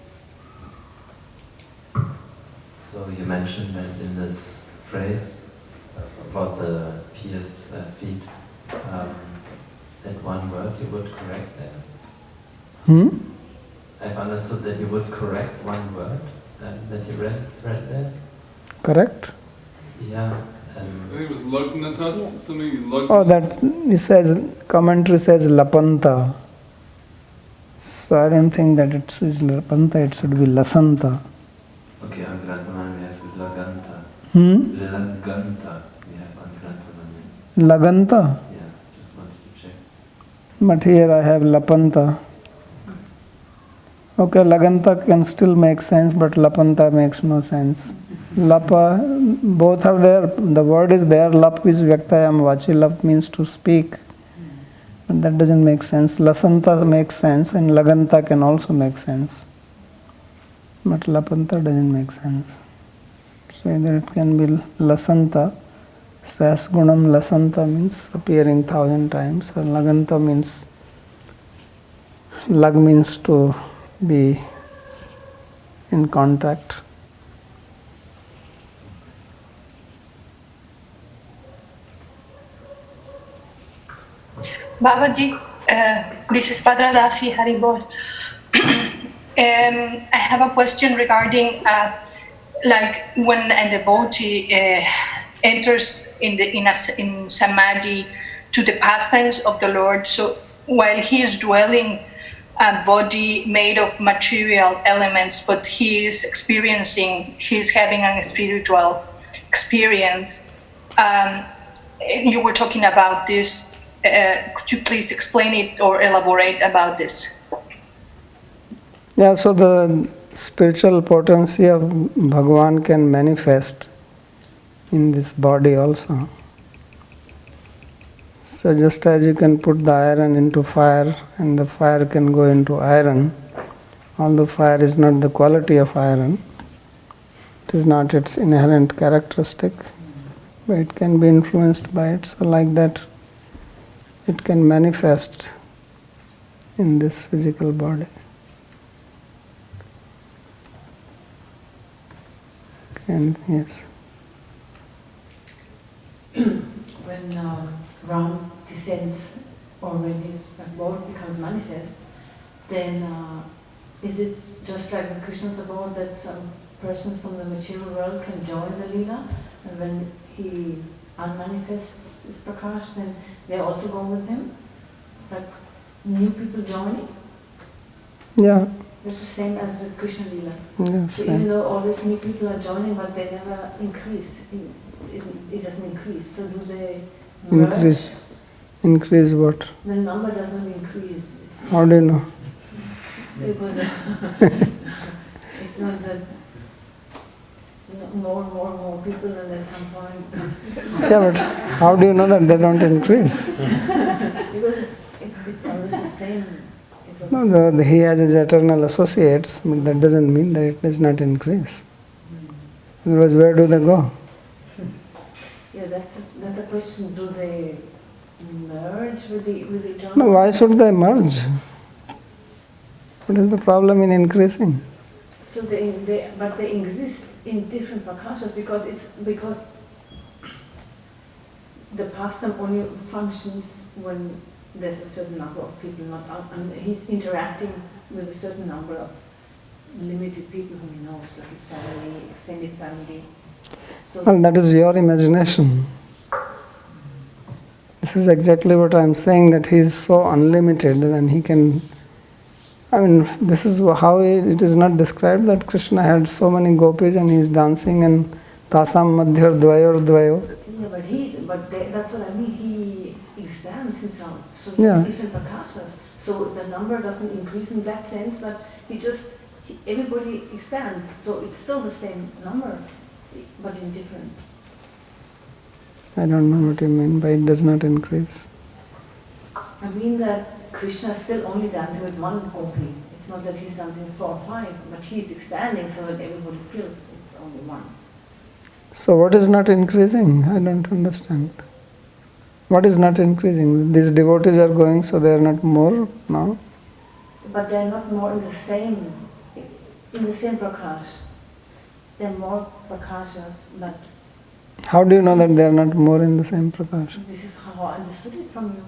[SPEAKER 5] So you mentioned that in this phrase about the pierced feet, that one word you would correct there. I've understood that you would correct one word that you read there.
[SPEAKER 1] Correct?
[SPEAKER 5] Yeah.
[SPEAKER 2] I think it was Lagnatas, something
[SPEAKER 1] Oh, that it says, commentary says Lapanta. So I don't think that it is Lapanta, it should be Lasanta.
[SPEAKER 5] Okay, on Grantaman we have Laganta. Laganta we have on Grantaman.
[SPEAKER 1] Laganta?
[SPEAKER 5] Yeah, just wanted to check.
[SPEAKER 1] But here I have Lapanta. Okay, Laganta can still make sense, but Lapanta makes no sense. Lapa, both are there, the word is there, Lap is Vyaktayam Vachi, Lap means to speak. But that doesn't make sense. Lasanta makes sense and Laganta can also make sense. But Lapanta doesn't make sense. So either it can be Lasanta, Sasgunam Lasanta means appearing 1,000 times, or Laganta means, Lag means to be in contact.
[SPEAKER 6] Babaji, this is Padradasi Haribol. I have a question regarding like when a devotee enters in samadhi to the pastimes of the Lord. So while he is dwelling a body made of material elements, but he's having a spiritual experience. You were talking about this. Could you please explain it or elaborate about this?
[SPEAKER 1] Yeah, so the spiritual potency of Bhagavan can manifest in this body also. So just as you can put the iron into fire and the fire can go into iron, although fire is not the quality of iron, it is not its inherent characteristic, but it can be influenced by it. So like that, it can manifest in this physical body. And yes.
[SPEAKER 7] When Ram descends, or when his Lord becomes manifest, then is it just like the Krishna's abode that some persons from the material world can join the Leela, and when he unmanifests his Prakash, then they also go with him? Like new people joining?
[SPEAKER 1] Yeah.
[SPEAKER 7] It's the same as with Krishna Leela.
[SPEAKER 1] Yeah,
[SPEAKER 7] So
[SPEAKER 1] same.
[SPEAKER 7] even though all these new people are joining, but they never increase, it doesn't increase. So do they merge?
[SPEAKER 1] Increase what?
[SPEAKER 7] The number does not increase.
[SPEAKER 1] How do you know?
[SPEAKER 7] Because it's not that more and more people, and at some point.
[SPEAKER 1] Yeah, but how do you know that they don't increase?
[SPEAKER 7] Because it's always the same.
[SPEAKER 1] No, he has his eternal associates, but that doesn't mean that it does not increase. Otherwise, where do they go?
[SPEAKER 7] Yeah, that's a question. Do they merge with the eternal?
[SPEAKER 1] No, why should they merge? What is the problem in increasing?
[SPEAKER 7] So they exist in different prakashas because the pastime only functions when there's a certain number of people, and he's interacting with a certain number of limited people whom he knows, like his family, extended family. So
[SPEAKER 1] Well, that is your imagination. This is exactly what I am saying, that he is so unlimited and he can... I mean, this is how it is not described that Krishna had so many gopis and he is dancing and tasam madhyar dvayor dvayo.
[SPEAKER 7] Yeah, but that's what I mean. He expands himself. So he
[SPEAKER 1] Yeah.
[SPEAKER 7] has different prakashas. So the number doesn't increase in that sense, but everybody expands. So it's still the same number, but in different.
[SPEAKER 1] I don't know what you mean by it does not increase.
[SPEAKER 7] I mean that Krishna is still only dancing with one gopi. It's not that he's dancing with 4 or 5, but he's expanding so that everybody feels it's only one.
[SPEAKER 1] So what is not increasing? I don't understand. What is not increasing? These devotees are going, so they are not more now?
[SPEAKER 7] But they're not more in the same in the same prakash. They're more prakashas, but
[SPEAKER 1] How do you know that they are not more in the same prakash?
[SPEAKER 7] this is how I understood it from you.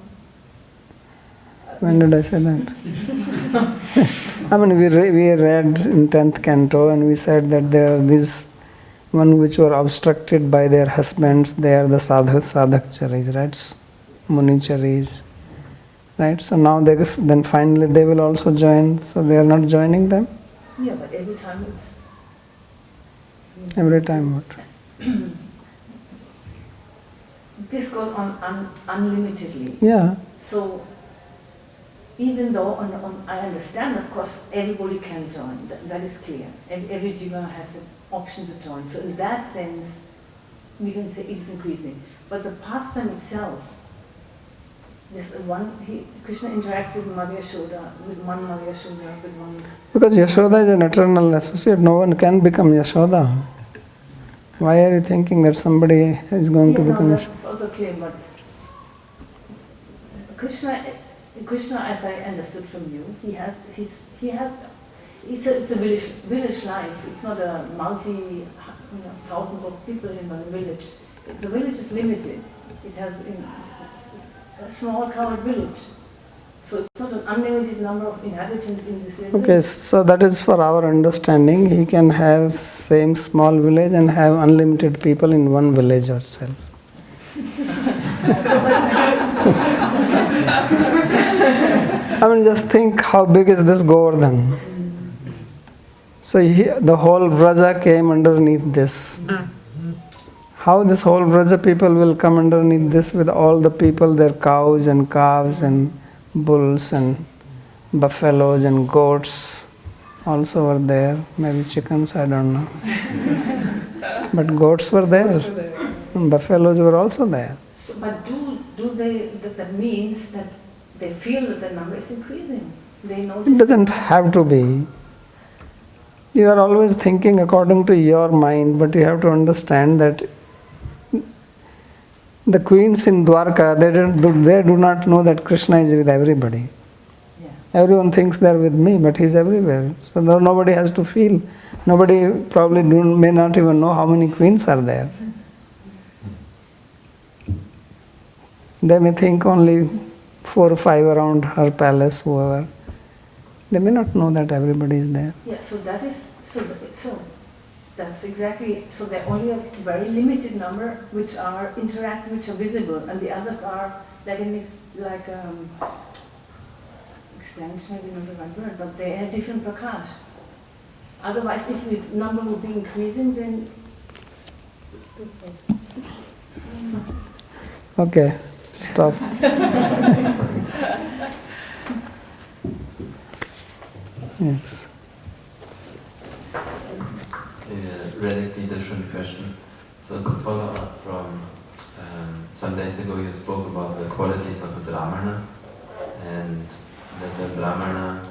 [SPEAKER 1] When did I say that? I mean, we read in 10th canto and we said that there are these one which were obstructed by their husbands, they are the sadhakcharis, right? Municharis, right? So now then finally they will also join, so they are not joining them?
[SPEAKER 7] Yeah, but every time it's
[SPEAKER 1] Every time what?
[SPEAKER 7] this goes on unlimitedly.
[SPEAKER 1] Yeah.
[SPEAKER 7] So even though I understand, of course, everybody can join. That is clear. Every jiva has an option to join. So in that sense, we can say it is increasing. But the pastime itself, Krishna interacts with Mother Yashoda, with one Mother Yashoda, with one.
[SPEAKER 1] Because Yashoda is an eternal associate. No one can become Yashoda. Why are you thinking that somebody is going to become Yashoda?
[SPEAKER 7] That's also clear, but Krishna, as I understood from you, it's a village life. It's not a thousands of people in one village. The village is limited. It has a small crowded village. So it's not an unlimited number of inhabitants in this village.
[SPEAKER 1] Okay, so that is for our understanding. He can have same small village and have unlimited people in one village itself. I mean, just think how big is this Govardhan. So the whole Vraja came underneath this. How this whole Vraja people will come underneath this with all the people, their cows and calves and bulls and buffaloes and goats also were there. Maybe chickens, I don't know. But goats were there. And buffaloes were also there.
[SPEAKER 7] So, but that means that they feel that the number is increasing. They know
[SPEAKER 1] It doesn't have to be. You are always thinking according to your mind, but you have to understand that the queens in Dwarka, they do not know that Krishna is with everybody.
[SPEAKER 7] Yeah.
[SPEAKER 1] Everyone thinks they are with me, but he is everywhere. So nobody has to feel. Nobody probably may not even know how many queens are there. They may think only 4 or 5 around her palace, whoever. They may not know that everybody is there.
[SPEAKER 7] Yeah, so that is so that's exactly so. There are only a very limited number which are which are visible, and the others are explanation, maybe not the right word, but they have different prakash. Otherwise, if the number would be increasing, then
[SPEAKER 1] Okay, stop. Yes.
[SPEAKER 5] Radically different question. So it's a follow-up from some days ago you spoke about the qualities of a Brahmana and that the Brahmana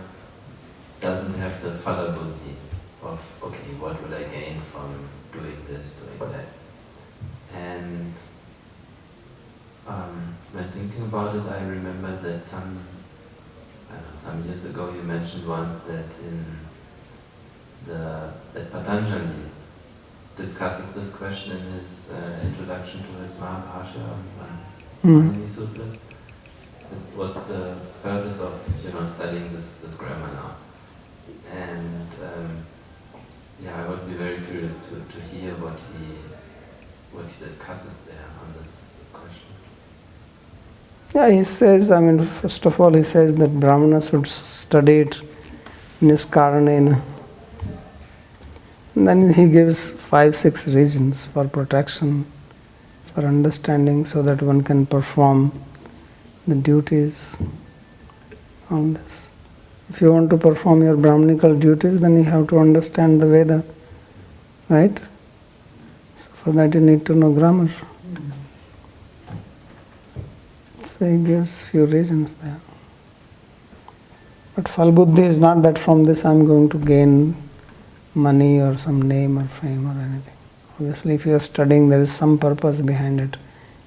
[SPEAKER 5] doesn't have the phala buddhi of, okay, what will I gain from doing this, doing that. And when thinking about it, I remember that some years ago you mentioned once that that Patanjali discusses this question in his introduction to his Mahabhasha on Sutras. What's the purpose of studying this grammar now? And I would be very curious to hear what he discusses there on this question.
[SPEAKER 1] Yeah, he says, first of all he says that Brahmana should study it niskarnena. And then he gives 5-6 reasons for protection, for understanding, so that one can perform the duties on this. If you want to perform your Brahmanical duties, then you have to understand the Veda, right? So for that you need to know grammar. So he gives few reasons there. But Phal Buddhi is not that from this I am going to gain money or some name or fame or anything. Obviously, if you are studying, there is some purpose behind it.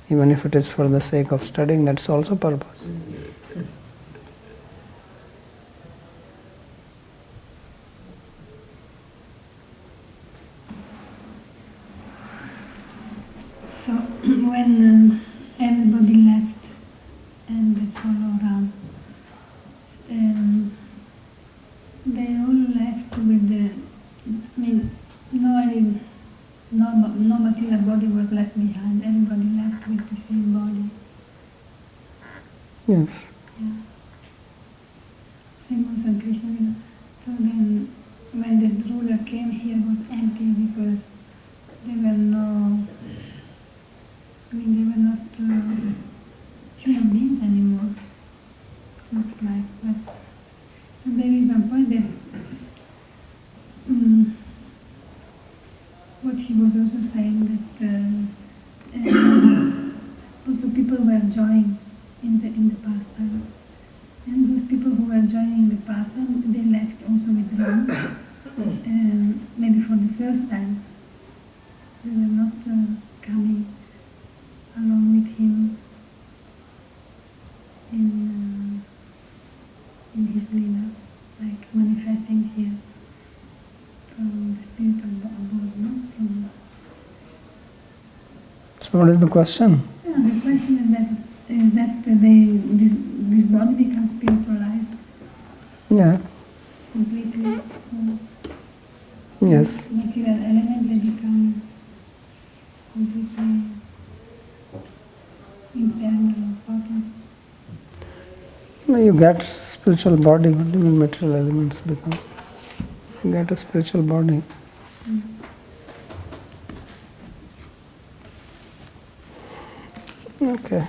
[SPEAKER 1] Even if it is for the sake of studying, that's also purpose.
[SPEAKER 8] when everybody left and they followed Ram, they all left with the, I mean, no material body was left behind. Everybody left with the same body.
[SPEAKER 1] Yes.
[SPEAKER 8] Yeah. Same also in Krishna Lila. So then, when the ruler came here, it was empty because there were no, I mean, they were not human beings anymore. Looks like, but so there is a point that what he was also saying that also people were joining in the pastime, and those people who were joining the pastime, they left also with Ram, maybe for the first time. They were not coming along with him in his lila, like manifesting here from the spirit of above, no?
[SPEAKER 1] So what is the question?
[SPEAKER 8] Yeah, the question is that this body becomes spiritualized
[SPEAKER 1] Yeah.
[SPEAKER 8] completely. So
[SPEAKER 1] Yes.
[SPEAKER 8] material element, they become completely internal potency.
[SPEAKER 1] You get spiritual body, what do you mean material elements become? You get a spiritual body. Okay.